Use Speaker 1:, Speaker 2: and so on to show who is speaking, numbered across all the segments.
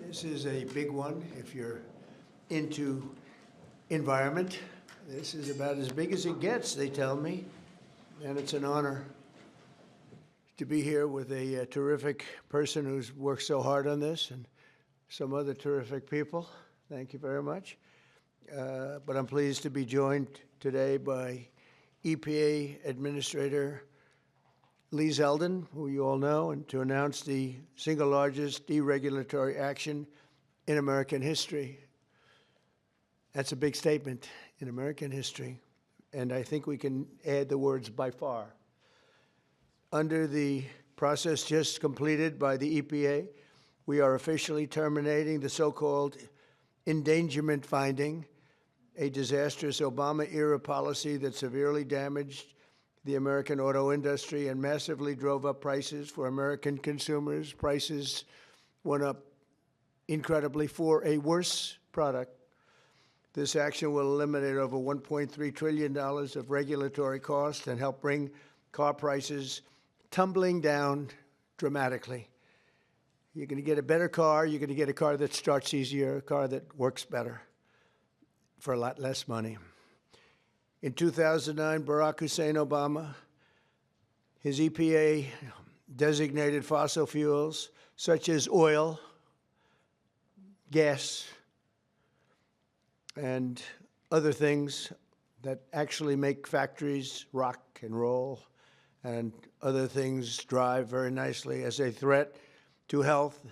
Speaker 1: This is a big one if you're into environment. This is about as big as it gets, they tell me, and it's an honor to be here with a terrific person who's worked so hard on this and some other terrific people. Thank you very much. But I'm pleased to be joined today by EPA Administrator Lee Zeldin, who you all know, and to announce the single largest deregulatory action in American history. That's a big statement in American history, and I think we can add the words by far. Under the process just completed by the EPA, we are officially terminating the so-called endangerment finding, a disastrous Obama-era policy that severely damaged the American auto industry and massively drove up prices for American consumers. Prices went up incredibly for a worse product. This action will eliminate over $1.3 trillion of regulatory costs and help bring car prices tumbling down dramatically. You're going to get a better car. You're going to get a car that starts easier, a car that works better for a lot less money. In 2009, Barack Hussein Obama, his EPA designated fossil fuels such as oil, gas, and other things that actually make factories rock and roll and other things drive very nicely as a threat to health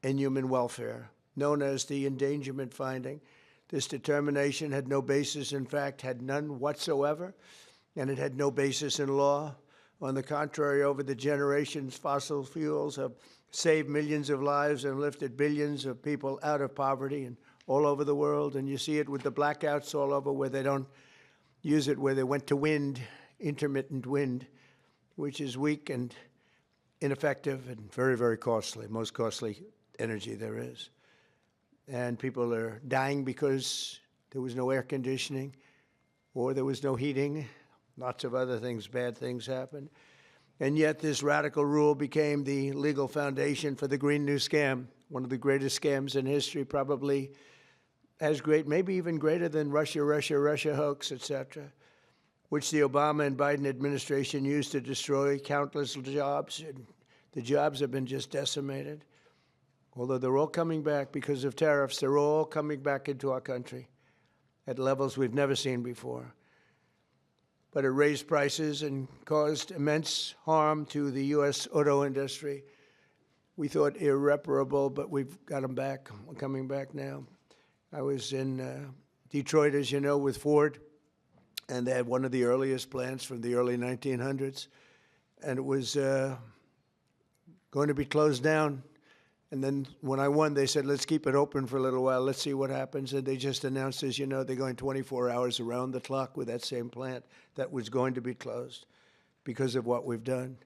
Speaker 1: and human welfare, known as the endangerment finding. This determination had no basis, in fact, had none whatsoever, and it had no basis in law. On the contrary, over the generations, fossil fuels have saved millions of lives and lifted billions of people out of poverty and all over the world. And you see it with the blackouts all over where they don't use it, where they went to wind, intermittent wind, which is weak and ineffective and very, very costly, most costly energy there is. And people are dying because there was no air conditioning or there was no heating. Lots of other things, bad things happened. And yet this radical rule became the legal foundation for the Green New Scam, one of the greatest scams in history, probably as great, maybe even greater than Russia hoax, etc., which the Obama and Biden administration used to destroy countless jobs. And the jobs have been just decimated. Although they're all coming back because of tariffs, they're all coming back into our country at levels we've never seen before. But it raised prices and caused immense harm to the U.S. auto industry. We thought irreparable, but we've got them back. We're coming back now. I was in Detroit, as you know, with Ford, and they had one of the earliest plants from the early 1900s, and it was going to be closed down. And then when I won, they said, let's keep it open for a little while. Let's see what happens. And they just announced, as you know, they're going 24 hours around the clock with that same plant that was going to be closed because of what we've done.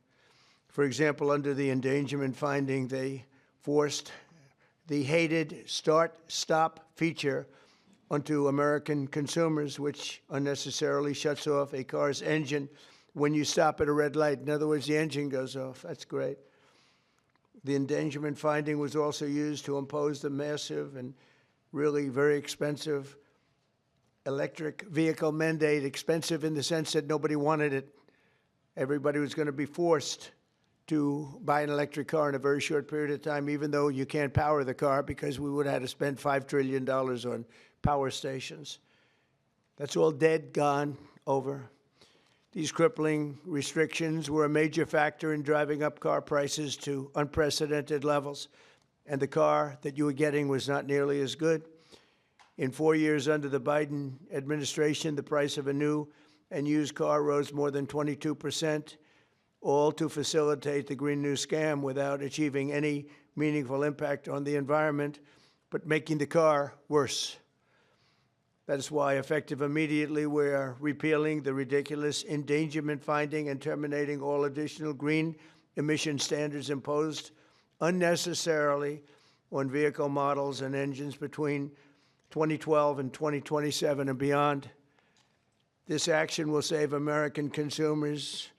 Speaker 1: For example, under the endangerment finding, they forced the hated start-stop feature onto American consumers, which unnecessarily shuts off a car's engine when you stop at a red light. In other words, the engine goes off. That's great. The endangerment finding was also used to impose the massive and really very expensive electric vehicle mandate, expensive in the sense that nobody wanted it. Everybody was going to be forced to buy an electric car in a very short period of time, even though you can't power the car because we would have had to spend $5 trillion on power stations. That's all dead, gone, over. These crippling restrictions were a major factor in driving up car prices to unprecedented levels, and the car that you were getting was not nearly as good. In 4 years under the Biden administration, the price of a new and used car rose more than 22%, all to facilitate the Green New Scam without achieving any meaningful impact on the environment, but making the car worse. That is why, effective immediately, we are repealing the ridiculous endangerment finding and terminating all additional green emission standards imposed unnecessarily on vehicle models and engines between 2012 and 2027 and beyond. This action will save American consumers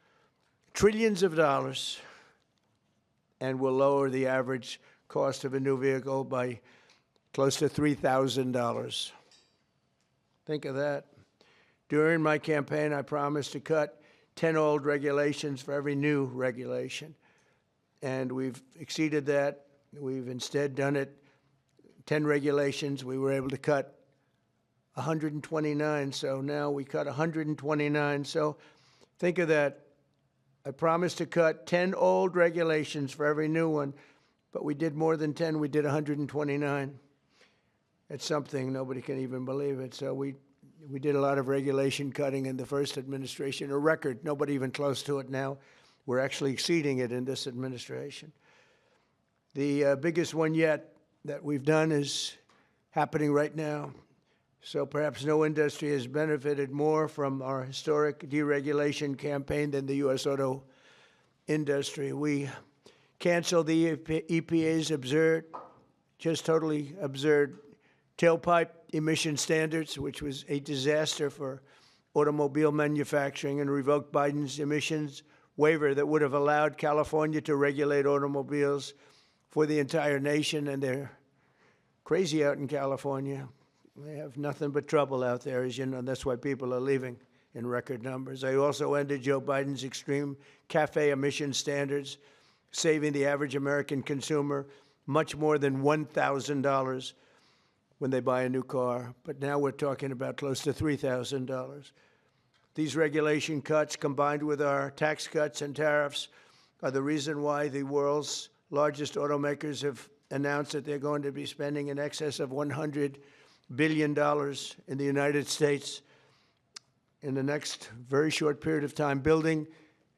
Speaker 1: trillions of dollars and will lower the average cost of a new vehicle by close to $3,000. Think of that. During my campaign, I promised to cut 10 old regulations for every new regulation. And we've exceeded that. We've instead done it, 10 regulations. We were able to cut 129, so now we cut 129. So think of that. I promised to cut 10 old regulations for every new one, but we did more than 10. We did 129. It's something, nobody can even believe it. So we did a lot of regulation cutting in the first administration, a record, nobody even close to it now. We're actually exceeding it in this administration. The biggest one yet that we've done is happening right now. So perhaps no industry has benefited more from our historic deregulation campaign than the U.S. auto industry. We canceled the EPA's absurd, just totally absurd, tailpipe emission standards, which was a disaster for automobile manufacturing, and revoked Biden's emissions waiver that would have allowed California to regulate automobiles for the entire nation. And they're crazy out in California. They have nothing but trouble out there, as you know. That's why people are leaving in record numbers. I also ended Joe Biden's extreme CAFE emission standards, saving the average American consumer much more than $1,000 when they buy a new car. But now we're talking about close to $3,000. These regulation cuts, combined with our tax cuts and tariffs, are the reason why the world's largest automakers have announced that they're going to be spending in excess of $100 billion in the United States in the next very short period of time, building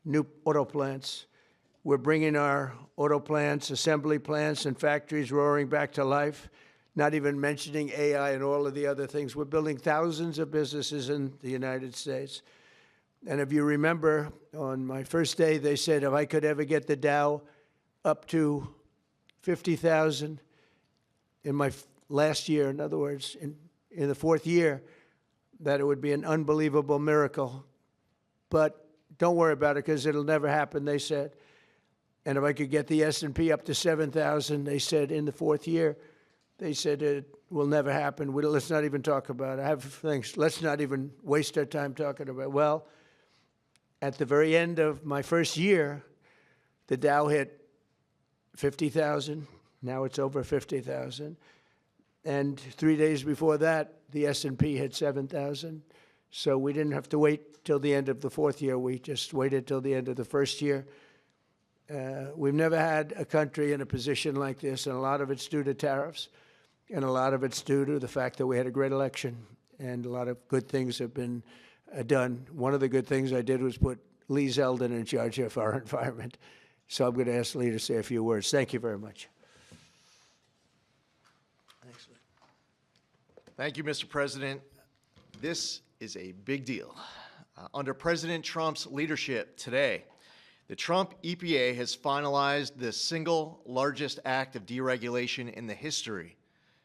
Speaker 1: new auto plants. We're bringing our auto plants, assembly plants, and factories roaring back to life, not even mentioning AI and all of the other things. We're building thousands of businesses in the United States. And if you remember, on my first day, they said if I could ever get the Dow up to 50,000 in my last year, in other words, in the fourth year, that it would be an unbelievable miracle. But don't worry about it, because it'll never happen, they said. And if I could get the S&P up to 7,000, they said in the fourth year, they said it will never happen. Let's not even talk about it. I have things. Let's not even waste our time talking about it. Well, at the very end of my first year, the Dow hit 50,000. Now it's over 50,000. And 3 days before that, the S&P hit 7,000. So we didn't have to wait till the end of the fourth year. We just waited till the end of the first year. We've never had a country in a position like this, and a lot of it's due to tariffs, and a lot of it's due to the fact that we had a great election, and a lot of good things have been done. One of the good things I did was put Lee Zeldin in charge of our environment. So I'm going to ask Lee to say a few words. Thank you very much. Thanks, Lee.
Speaker 2: Thank you, Mr. President. This is a big deal. Under President Trump's leadership today, the Trump EPA has finalized the single largest act of deregulation in the history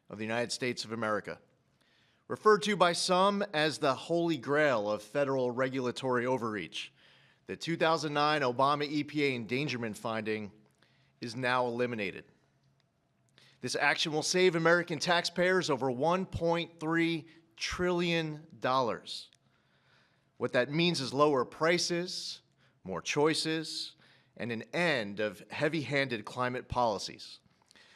Speaker 2: of the United States of America. Referred to by some as the holy grail of federal regulatory overreach, the 2009 Obama EPA endangerment finding is now eliminated. This action will save American taxpayers over $1.3 trillion. What that means is lower prices, more choices, and an end of heavy-handed climate policies.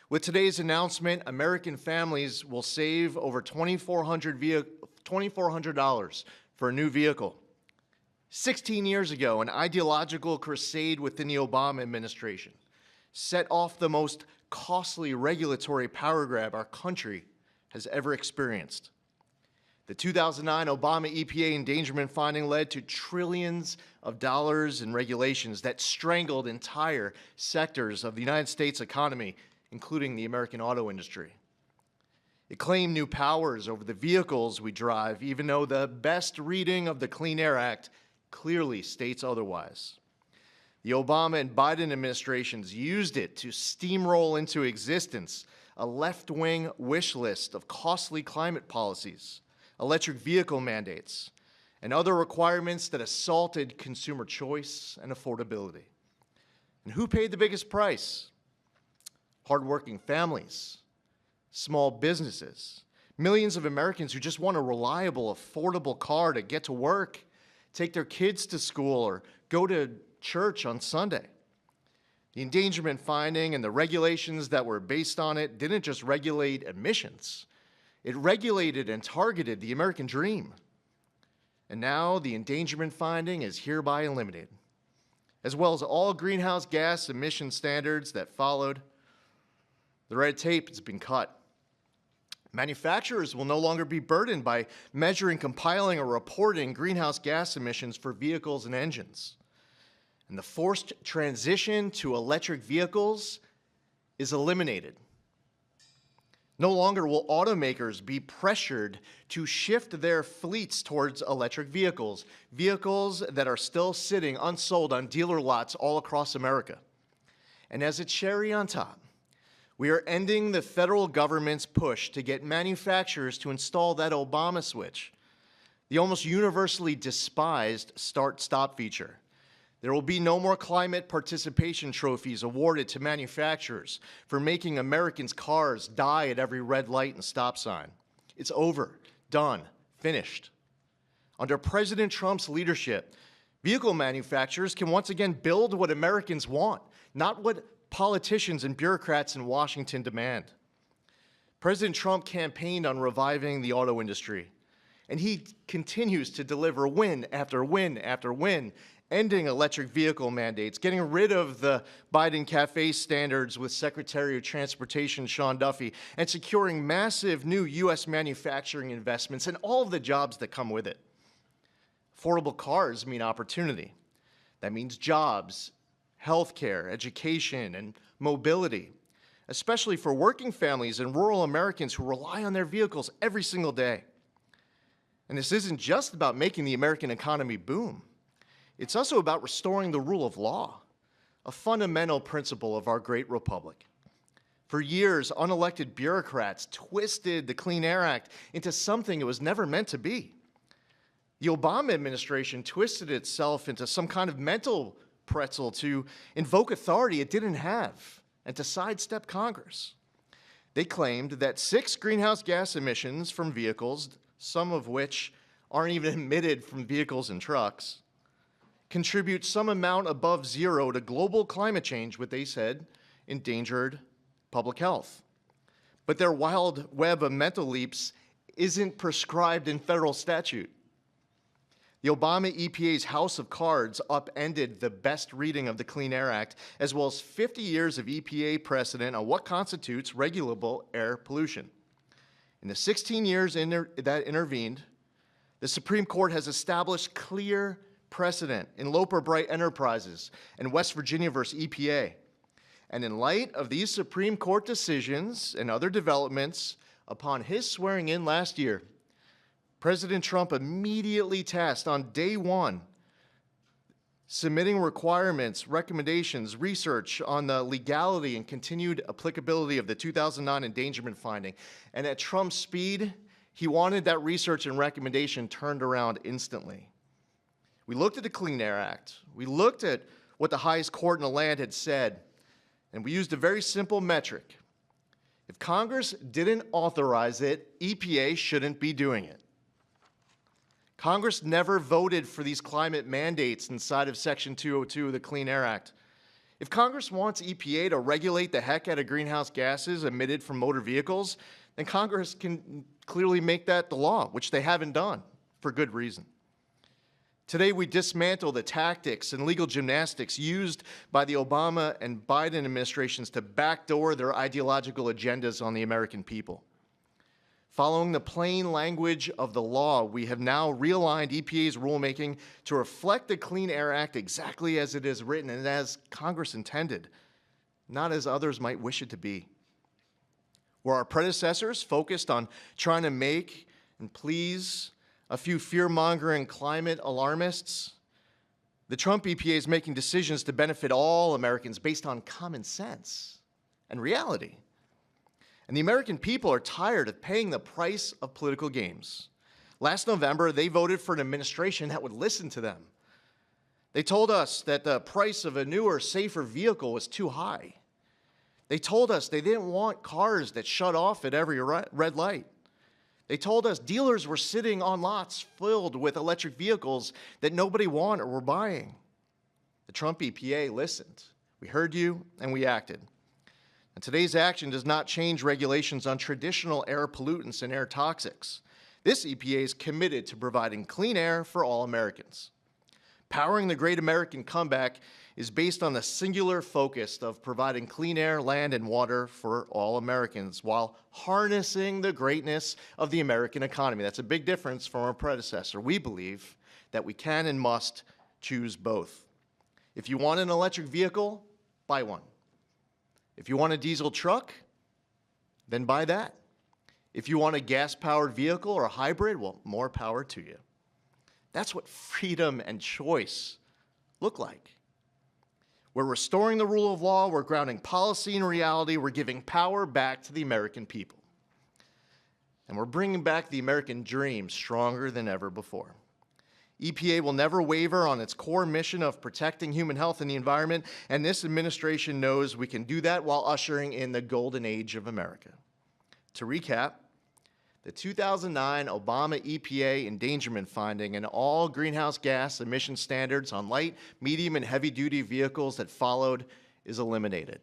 Speaker 2: With today's announcement, American families will save over $2,400 for a new vehicle. 16 years ago, an ideological crusade within the Obama administration set off the most costly regulatory power grab our country has ever experienced. The 2009 Obama EPA endangerment finding led to trillions of dollars in regulations that strangled entire sectors of the United States economy, including the American auto industry. It claimed new powers over the vehicles we drive, even though the best reading of the Clean Air Act clearly states otherwise. The Obama and Biden administrations used it to steamroll into existence a left-wing wish list of costly climate policies, electric vehicle mandates, and other requirements that assaulted consumer choice and affordability. And who paid the biggest price? Hardworking families, small businesses, millions of Americans who just want a reliable, affordable car to get to work, take their kids to school, or go to church on Sunday. The endangerment finding and the regulations that were based on it didn't just regulate emissions. It regulated and targeted the American dream. And now the endangerment finding is hereby eliminated, as well as all greenhouse gas emission standards that followed. The red tape has been cut. Manufacturers will no longer be burdened by measuring, compiling, or reporting greenhouse gas emissions for vehicles and engines. And the forced transition to electric vehicles is eliminated. No longer will automakers be pressured to shift their fleets towards electric vehicles, vehicles that are still sitting unsold on dealer lots all across America. And as a cherry on top, we are ending the federal government's push to get manufacturers to install that Obama switch, the almost universally despised start-stop feature. There will be no more climate participation trophies awarded to manufacturers for making Americans' cars die at every red light and stop sign. It's over, done, finished. Under President Trump's leadership, vehicle manufacturers can once again build what Americans want, not what politicians and bureaucrats in Washington demand. President Trump campaigned on reviving the auto industry, and he continues to deliver win after win after win, ending electric vehicle mandates, getting rid of the Biden CAFE standards with Secretary of Transportation Sean Duffy, and securing massive new U.S. manufacturing investments and all of the jobs that come with it. Affordable cars mean opportunity. That means jobs, healthcare, education, and mobility, especially for working families and rural Americans who rely on their vehicles every single day. And this isn't just about making the American economy boom. It's also about restoring the rule of law, a fundamental principle of our great republic. For years, unelected bureaucrats twisted the Clean Air Act into something it was never meant to be. The Obama administration twisted itself into some kind of mental pretzel to invoke authority it didn't have and to sidestep Congress. They claimed that 6 greenhouse gas emissions from vehicles, some of which aren't even emitted from vehicles and trucks, contribute some amount above zero to global climate change, what they said endangered public health. But their wild web of mental leaps isn't prescribed in federal statute. The Obama EPA's house of cards upended the best reading of the Clean Air Act, as well as 50 years of EPA precedent on what constitutes regulable air pollution. In the 16 years that intervened, the Supreme Court has established clear precedent in Loper-Bright Enterprises and West Virginia versus EPA. And in light of these Supreme Court decisions and other developments, upon his swearing in last year, President Trump immediately tasked on day one submitting requirements, recommendations, research on the legality and continued applicability of the 2009 endangerment finding. And at Trump's speed, he wanted that research and recommendation turned around instantly. We looked at the Clean Air Act. We looked at what the highest court in the land had said, and we used a very simple metric. If Congress didn't authorize it, EPA shouldn't be doing it. Congress never voted for these climate mandates inside of Section 202 of the Clean Air Act. If Congress wants EPA to regulate the heck out of greenhouse gases emitted from motor vehicles, then Congress can clearly make that the law, which they haven't done for good reason. Today, we dismantle the tactics and legal gymnastics used by the Obama and Biden administrations to backdoor their ideological agendas on the American people. Following the plain language of the law, we have now realigned EPA's rulemaking to reflect the Clean Air Act exactly as it is written and as Congress intended, not as others might wish it to be. Where our predecessors focused on trying to make and please a few fear-mongering climate alarmists, the Trump EPA is making decisions to benefit all Americans based on common sense and reality. And the American people are tired of paying the price of political games. Last November, they voted for an administration that would listen to them. They told us that the price of a newer, safer vehicle was too high. They told us they didn't want cars that shut off at every red light. They told us dealers were sitting on lots filled with electric vehicles that nobody wanted or were buying. The Trump EPA listened. We heard you and we acted. And today's action does not change regulations on traditional air pollutants and air toxics. This EPA is committed to providing clean air for all Americans. Powering the Great American Comeback is based on the singular focus of providing clean air, land, and water for all Americans while harnessing the greatness of the American economy. That's a big difference from our predecessor. We believe that we can and must choose both. If you want an electric vehicle, buy one. If you want a diesel truck, then buy that. If you want a gas-powered vehicle or a hybrid, well, more power to you. That's what freedom and choice look like. We're restoring the rule of law, we're grounding policy in reality, we're giving power back to the American people. And we're bringing back the American dream stronger than ever before. EPA will never waver on its core mission of protecting human health and the environment, and this administration knows we can do that while ushering in the golden age of America. To recap, the 2009 Obama EPA endangerment finding and all greenhouse gas emission standards on light, medium, and heavy-duty vehicles that followed is eliminated.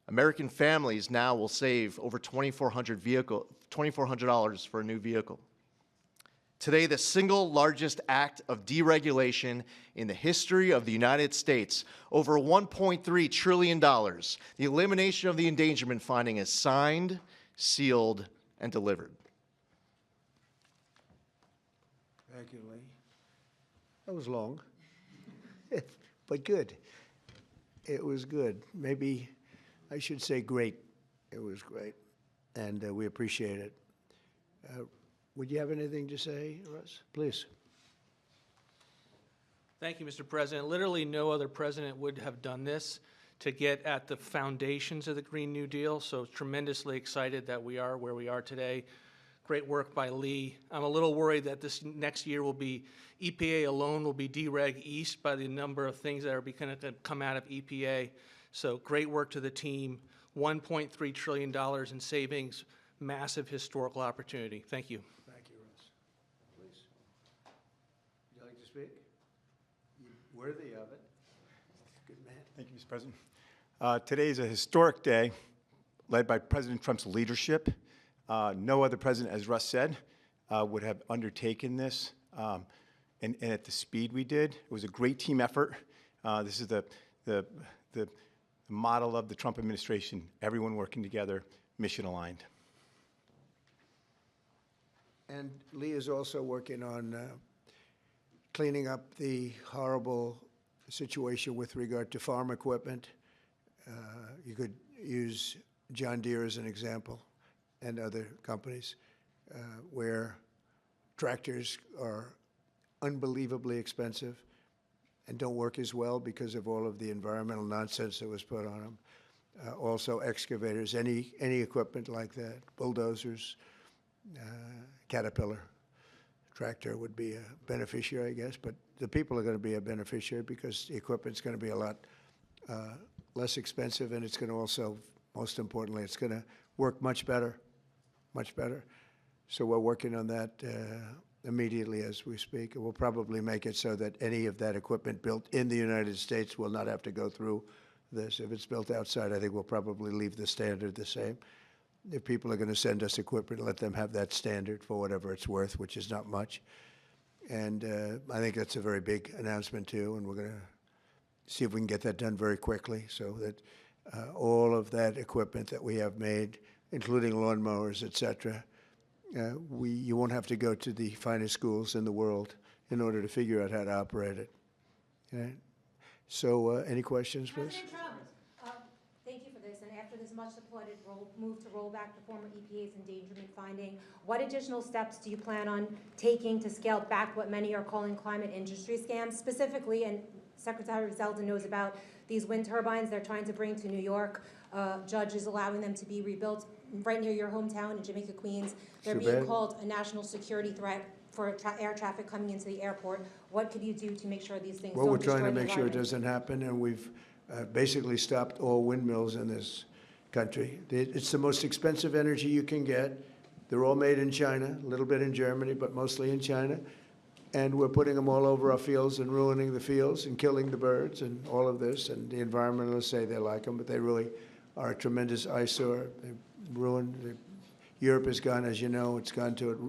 Speaker 2: American families now will save over $2,400 for a new vehicle. Today, the single largest act of deregulation in the history of the United States, over $1.3 trillion, the elimination of the endangerment finding is signed, sealed, and delivered.
Speaker 1: Thank you, Lee. That was long, but good. It was good. Maybe I should say great. It was great, and we appreciate it. Would you have anything to say, Russ? Please.
Speaker 3: Thank you, Mr. President. Literally no other president would have done this to get at the foundations of the Green New Deal, so tremendously excited that we are where we are today. Great work by Lee. I'm a little worried that this next year will be, EPA alone will be dereg east by the number of things that are going to come out of EPA. So great work to the team. $1.3 trillion in savings, massive historical opportunity. Thank you.
Speaker 1: Thank you, Russ. Please. Would you like to speak? You're worthy of it. Good man.
Speaker 4: Thank you, Mr. President. Today is a historic day led by President Trump's leadership. No other president, as Russ said, would have undertaken this and at the speed we did. It was a great team effort. This is the model of the Trump administration, everyone working together, mission aligned.
Speaker 1: And Lee is also working on cleaning up the horrible situation with regard to farm equipment. You could use John Deere as an example and other companies where tractors are unbelievably expensive and don't work as well because of all of the environmental nonsense that was put on them. Also excavators, any equipment like that, bulldozers, Caterpillar tractor would be a beneficiary, I guess, but the people are going to be a beneficiary because the equipment's going to be a lot less expensive, and it's going to also, most importantly, it's going to work much better, much better. So we're working on that immediately as we speak. And we'll probably make it so that any of that equipment built in the United States will not have to go through this. If it's built outside, I think we'll probably leave the standard the same. If people are going to send us equipment, let them have that standard for whatever it's worth, which is not much. And I think that's a very big announcement, too, and we're going to see if we can get that done very quickly so that all of that equipment that we have made, including lawnmowers, et cetera, you won't have to go to the finest schools in the world in order to figure out how to operate it. Okay? So any questions, please?
Speaker 5: President Trump, thank you for this. And after this much-supported move to roll back the former EPA's endangerment finding, what additional steps do you plan on taking to scale back what many are calling climate industry scams? Specifically, and Secretary Zeldin knows about these wind turbines they're trying to bring to New York. Judge is allowing them to be rebuilt right near your hometown in Jamaica, Queens. They're being called a national security threat for air traffic coming into the airport. What could you do to make sure these things don't destroy the environment?
Speaker 1: Well, we're trying to make sure it doesn't happen, and basically stopped all windmills in this country. It's the most expensive energy you can get. They're all made in China, a little bit in Germany, but mostly in China. And we're putting them all over our fields and ruining the fields and killing the birds and all of this. And the environmentalists say they like them, but they really are a tremendous eyesore. They ruined. Europe has gone, as you know,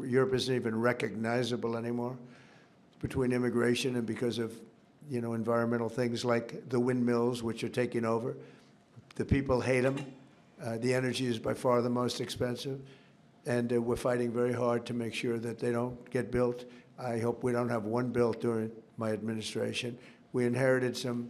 Speaker 1: Europe isn't even recognizable anymore between immigration and because of, environmental things like the windmills, which are taking over. The people hate them. The energy is by far the most expensive. And we're fighting very hard to make sure that they don't get built. I hope we don't have one built during my administration. We inherited some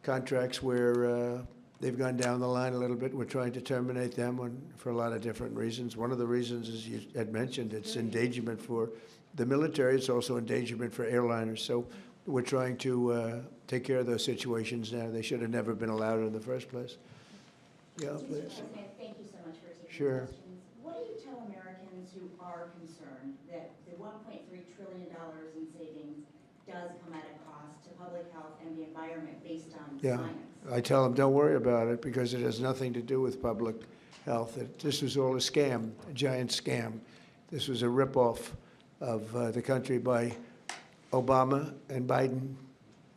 Speaker 1: contracts where they've gone down the line a little bit. We're trying to terminate them for a lot of different reasons. One of the reasons, as you had mentioned, it's endangerment for the military. It's also endangerment for airliners. So we're trying to take care of those situations now. They should have never been allowed in the first place. Yeah, please.
Speaker 6: Thank you so much for taking
Speaker 1: Sure.
Speaker 6: questions. What do you tell Americans who are concerned that the $1.3 trillion in savings does come at a cost to public health and the environment based on science?
Speaker 1: I tell them, don't worry about it because it has nothing to do with public health. This was all a scam, a giant scam. This was a ripoff of the country by Obama and Biden.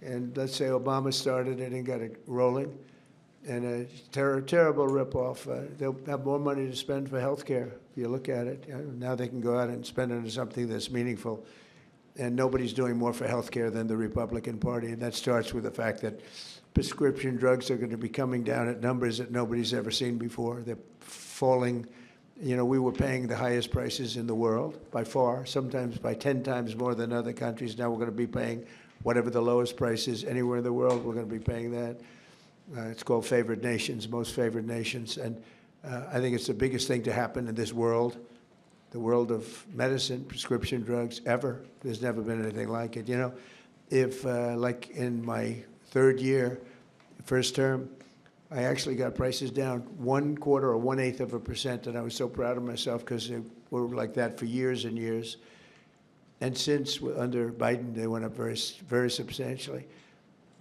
Speaker 1: And let's say Obama started it and got it rolling. And a terrible ripoff. They'll have more money to spend for health care, if you look at it. Now they can go out and spend it on something that's meaningful. And nobody's doing more for health care than the Republican Party. And that starts with the fact that prescription drugs are going to be coming down at numbers that nobody's ever seen before. They're falling. We were paying the highest prices in the world by far, sometimes by 10 times more than other countries. Now we're going to be paying whatever the lowest price is anywhere in the world. We're going to be paying that. It's called favored nations, most favored nations. And I think it's the biggest thing to happen in this world, the world of medicine, prescription drugs, ever. There's never been anything like it. If, like in my third year, first term, I actually got prices down 1/4 or 1/8%, and I was so proud of myself because they were like that for years and years. And since, under Biden, they went up very, very substantially.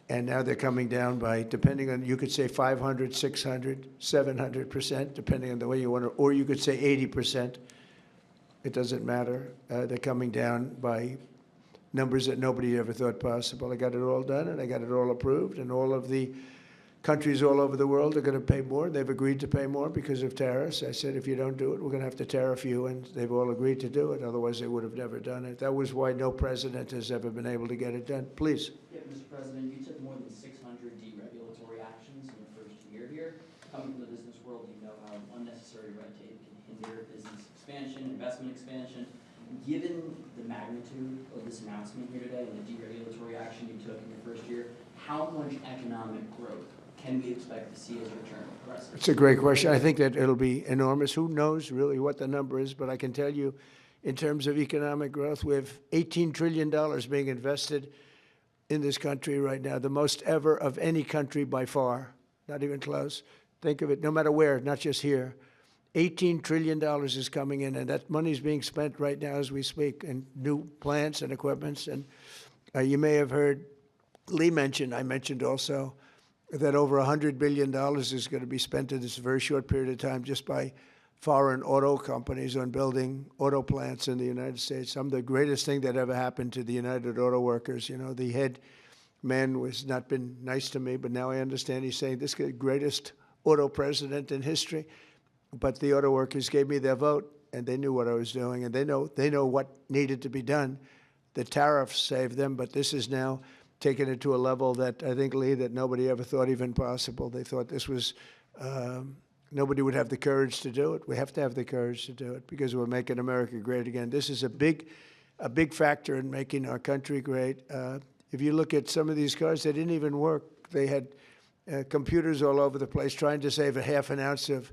Speaker 1: And now they're coming down by, depending on, you could say 500, 600, 700%, depending on the way you want to, or you could say 80%. It doesn't matter. They're coming down by numbers that nobody ever thought possible. I got it all done, and I got it all approved, and all of the countries all over the world are going to pay more. They've agreed to pay more because of tariffs. I said, if you don't do it, we're going to have to tariff you, and they've all agreed to do it. Otherwise, they would have never done it. That was why no president has ever been able to get it done. Please.
Speaker 7: Yeah, Mr. President, you took more than 600 deregulatory actions in your first year here. Coming from the business world, you know how unnecessary red tape can hinder business expansion, investment expansion. Given the magnitude of this announcement here today and the deregulatory action you took in your first year, how much economic growth can we expect to see as a return of progressive?
Speaker 1: It's a great question. I think that it'll be enormous. Who knows really what the number is, but I can tell you in terms of economic growth, we have $18 trillion being invested in this country right now, the most ever of any country by far, not even close. Think of it, no matter where, not just here. $18 trillion is coming in, and that money is being spent right now as we speak in new plants and equipments. And you may have heard Lee mention, I mentioned also, that over $100 billion is going to be spent in this very short period of time just by foreign auto companies on building auto plants in the United States. The greatest thing that ever happened to the United Auto Workers. The head man was not been nice to me, but now I understand he's saying this is the greatest auto president in history. But the auto workers gave me their vote, and they knew what I was doing, and they know what needed to be done. The tariffs saved them, but this is now taken it to a level that I think, Lee, that nobody ever thought even possible. They thought this was, nobody would have the courage to do it. We have to have the courage to do it because we're making America great again. This is a big factor in making our country great. If you look at some of these cars, they didn't even work. They had computers all over the place trying to save a half an ounce of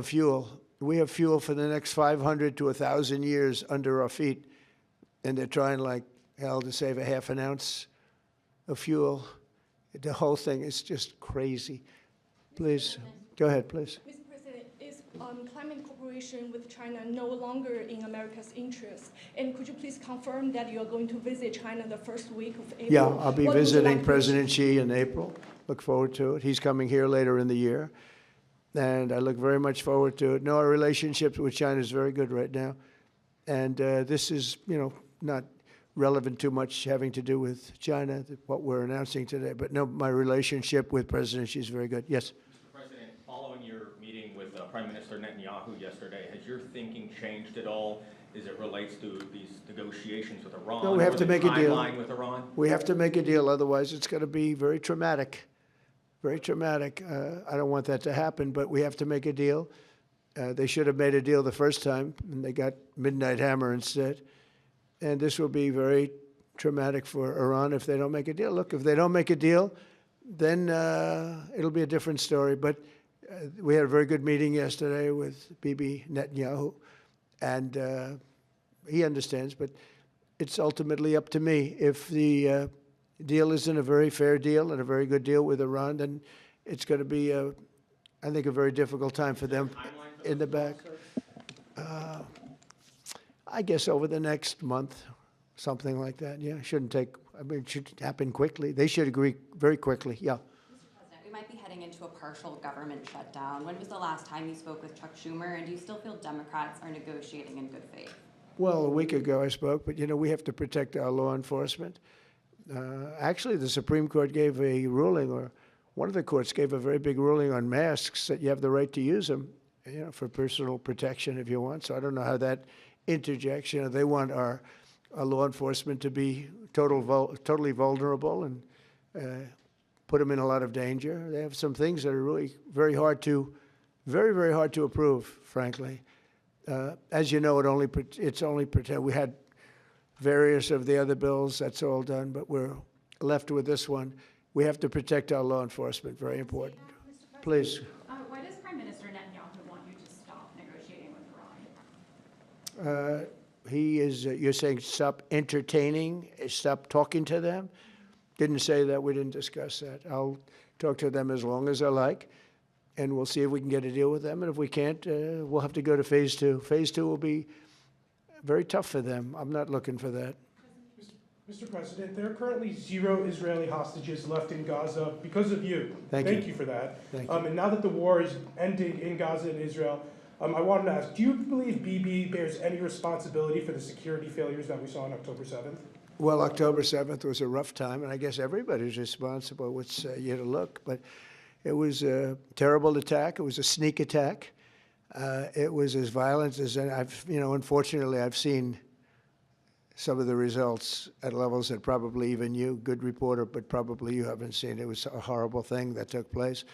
Speaker 1: fuel. We have fuel for the next 500 to 1,000 years under our feet, and they're trying like hell to save a half an ounce of fuel. The whole thing is just crazy. Please, go ahead, please.
Speaker 8: Mr. President, is climate cooperation with China no longer in America's interest? And could you please confirm that you are going to visit China the first week of April?
Speaker 1: Yeah, I'll be
Speaker 8: What would you
Speaker 1: visiting
Speaker 8: like to
Speaker 1: President Xi in April. Look forward to it. He's coming here later in the year, and I look very much forward to it. No, our relationship with China is very good right now, and this is, not relevant too much having to do with China, what we're announcing today. But no, my relationship with President Xi is very good. Yes?
Speaker 9: Mr. President, following your meeting with Prime Minister Netanyahu yesterday, has your thinking changed at all as it relates to these negotiations with Iran?
Speaker 1: No, we have
Speaker 9: or
Speaker 1: to
Speaker 9: the
Speaker 1: make a deal.
Speaker 9: timeline with Iran?
Speaker 1: We have to make a deal, otherwise it's going to be very traumatic. Very traumatic. I don't want that to happen, but we have to make a deal. They should have made a deal the first time, and they got Midnight Hammer instead. And this will be very traumatic for Iran if they don't make a deal. Look, if they don't make a deal, then it'll be a different story. But we had a very good meeting yesterday with Bibi Netanyahu, and he understands, but it's ultimately up to me. If the deal isn't a very fair deal and a very good deal with Iran, then it's going to be, I think, a very difficult time for them in the back. I guess over the next month, something like that. Yeah, it shouldn't take, it should happen quickly. They should agree very quickly, yeah.
Speaker 10: Mr. President, we might be heading into a partial government shutdown. When was the last time you spoke with Chuck Schumer, and do you still feel Democrats are negotiating in good faith?
Speaker 1: Well, a week ago I spoke, but we have to protect our law enforcement. Actually, the Supreme Court gave a ruling, or one of the courts gave a very big ruling on masks, that you have the right to use them, for personal protection if you want. So I don't know how that interjects. They want our law enforcement to be totally vulnerable and put them in a lot of danger. They have some things that are really very, very hard to approve, frankly. As you know, it's only pretend. We had various of the other bills, that's all done, but we're left with this one. We have to protect our law enforcement, very important. Please.
Speaker 11: Why does Prime Minister Netanyahu want you to stop negotiating with Iran?
Speaker 1: You're saying stop entertaining, stop talking to them? Didn't say that, we didn't discuss that. I'll talk to them as long as I like, and we'll see if we can get a deal with them. And if we can't, we'll have to go to phase 2. Phase 2 will be very tough for them. I'm not looking for that.
Speaker 12: Mr. President, there are currently 0 Israeli hostages left in Gaza because of you. Thank you for that.
Speaker 1: Thank you.
Speaker 12: And now that the war is ending in Gaza and Israel, I wanted to ask, do you believe Bibi bears any responsibility for the security failures that we saw on October 7th?
Speaker 1: Well, October 7th was a rough time, and I guess everybody's responsible. It's yet to look, but it was a terrible attack. It was a sneak attack. It was as violent as unfortunately, I've seen some of the results at levels that probably even you, good reporter, but probably you haven't seen. It was a horrible thing that took place.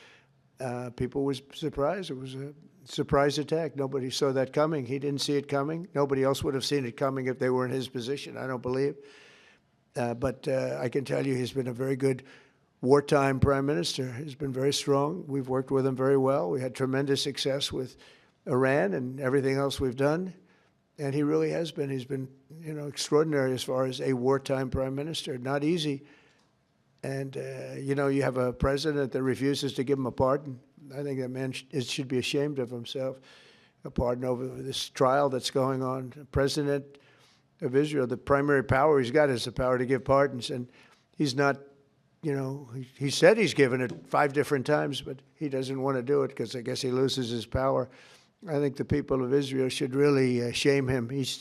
Speaker 1: People were surprised. It was a surprise attack. Nobody saw that coming. He didn't see it coming. Nobody else would have seen it coming if they were in his position, I don't believe. But I can tell you he's been a very good wartime prime minister. He's been very strong. We've worked with him very well. We had tremendous success with Iran and everything else we've done. And he really has been. He's been, extraordinary as far as a wartime prime minister. Not easy. And, you have a president that refuses to give him a pardon. I think that man should be ashamed of himself. A pardon over this trial that's going on. The president of Israel, the primary power he's got is the power to give pardons. And he's not, he said he's given it 5 different times, but he doesn't want to do it because I guess he loses his power. I think the people of Israel should really shame him. He's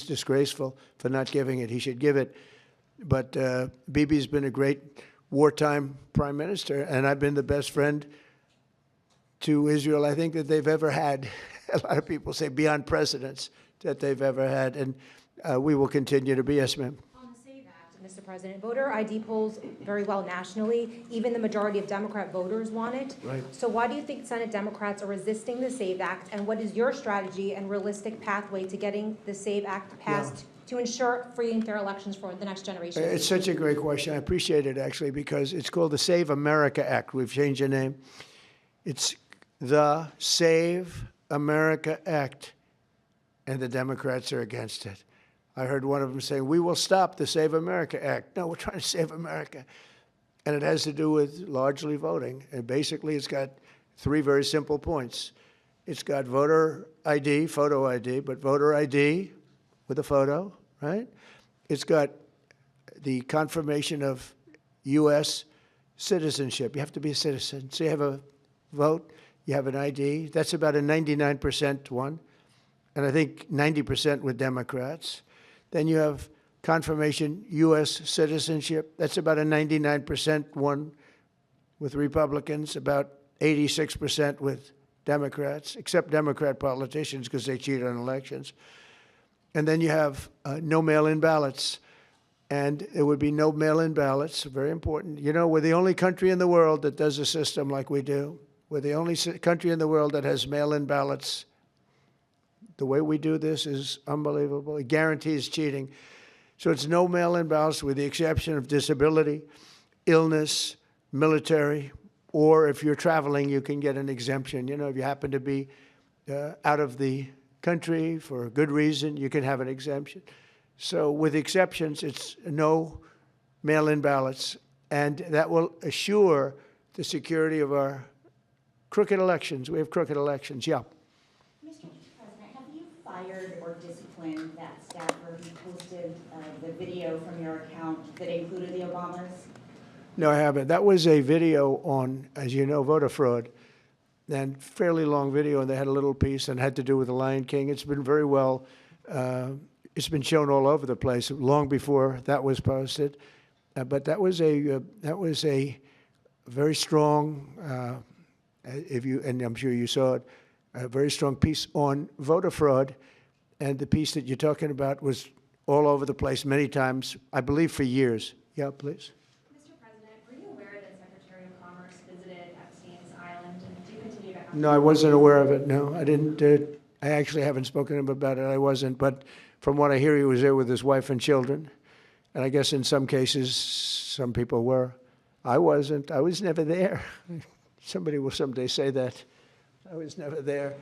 Speaker 1: disgraceful for not giving it. He should give it. But Bibi's been a great wartime prime minister, and I've been the best friend to Israel I think that they've ever had. A lot of people say beyond precedents that they've ever had, and we will continue to be. Yes, ma'am.
Speaker 5: Mr. President, voter ID polls very well nationally. Even the majority of Democrat voters want it.
Speaker 1: Right.
Speaker 5: So why do you think Senate Democrats are resisting the SAVE Act, and what is your strategy and realistic pathway to getting the SAVE Act passed to ensure free and fair elections for the next generation?
Speaker 1: It's such a great question. I appreciate it, actually, because it's called the Save America Act. We've changed the name. It's the Save America Act, and the Democrats are against it. I heard one of them saying, we will stop the Save America Act. No, we're trying to save America. And it has to do with largely voting. And basically, it's got 3 very simple points. It's got voter ID, photo ID, but voter ID with a photo, right? It's got the confirmation of U.S. citizenship. You have to be a citizen. So you have a vote, you have an ID. That's about a 99% one, and I think 90% with Democrats. Then you have confirmation U.S. citizenship. That's about a 99% one with Republicans, about 86% with Democrats, except Democrat politicians because they cheat on elections. And then you have no mail-in ballots. And there would be no mail-in ballots, very important. You know, we're the only country in the world that does a system like we do. We're the only country in the world that has mail-in ballots. The way we do this is unbelievable. It guarantees cheating. So it's no mail-in ballots with the exception of disability, illness, military, or if you're traveling, you can get an exemption. You know, if you happen to be out of the country for a good reason, you can have an exemption. So with exceptions, it's no mail-in ballots, and that will assure the security of our crooked elections. We have crooked elections, yeah.
Speaker 6: Mr. President, have you fired or disciplined that staffer who posted the video from your account that included the Obamas?
Speaker 1: No, I haven't. That was a video on, as you know, voter fraud, and fairly long video, and they had a little piece and had to do with the Lion King. It's been very well, it's been shown all over the place long before that was posted. But that was a very strong, and I'm sure you saw it, a very strong piece on voter fraud, and the piece that you're talking about was all over the place many times, I believe for years. Yeah, please. No, I wasn't aware of it. No, I didn't. I actually haven't spoken to him about it. I wasn't. But from what I hear, he was there with his wife and children. And I guess in some cases, some people were. I wasn't. I was never there. Somebody will someday say that. I was never there.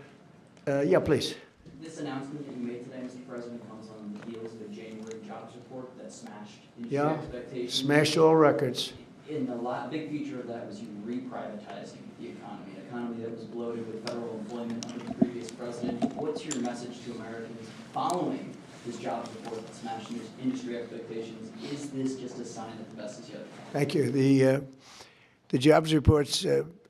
Speaker 1: Yeah, please.
Speaker 7: This announcement that you made today, Mr. President, comes on the heels of a January jobs report that smashed industry expectations.
Speaker 1: Smashed all records.
Speaker 7: And a big feature of that was you reprivatizing the economy, an economy that was bloated with federal employment under the previous president. What's your message to Americans following this jobs report that smashed industry expectations? Is this just a sign that the best is yet to come?
Speaker 1: Thank you. The jobs report's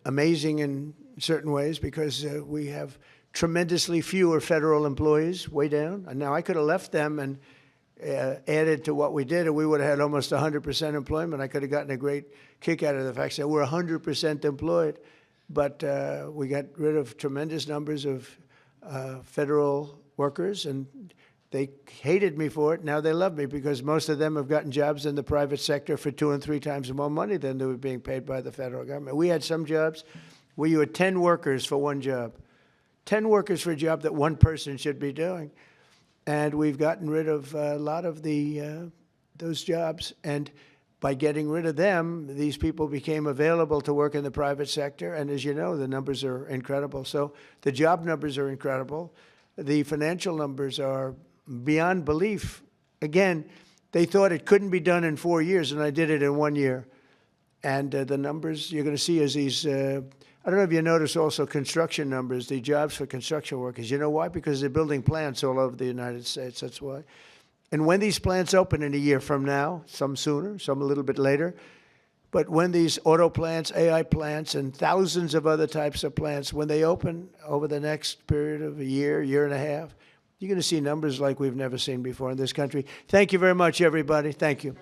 Speaker 1: amazing in certain ways because we have tremendously fewer federal employees, way down. And now I could have left them and added to what we did, and we would have had almost 100% employment. I could have gotten a great kick out of the fact that we're 100% employed, but we got rid of tremendous numbers of federal workers, and they hated me for it. Now they love me because most of them have gotten jobs in the private sector for 2 and 3 times more money than they were being paid by the federal government. We had some jobs where you had 10 workers for one job, 10 workers for a job that one person should be doing. And we've gotten rid of a lot of those jobs. And by getting rid of them, these people became available to work in the private sector. And as you know, the numbers are incredible. So the job numbers are incredible. The financial numbers are beyond belief. Again, they thought it couldn't be done in 4 years, and I did it in 1 year. And the numbers you're going to see is these, I don't know if you notice also construction numbers, the jobs for construction workers. You know why? Because they're building plants all over the United States. That's why. And when these plants open in a year from now, some sooner, some a little bit later, but when these auto plants, AI plants, and thousands of other types of plants, when they open over the next period of a year, year and a half, you're going to see numbers like we've never seen before in this country. Thank you very much, everybody. Thank you.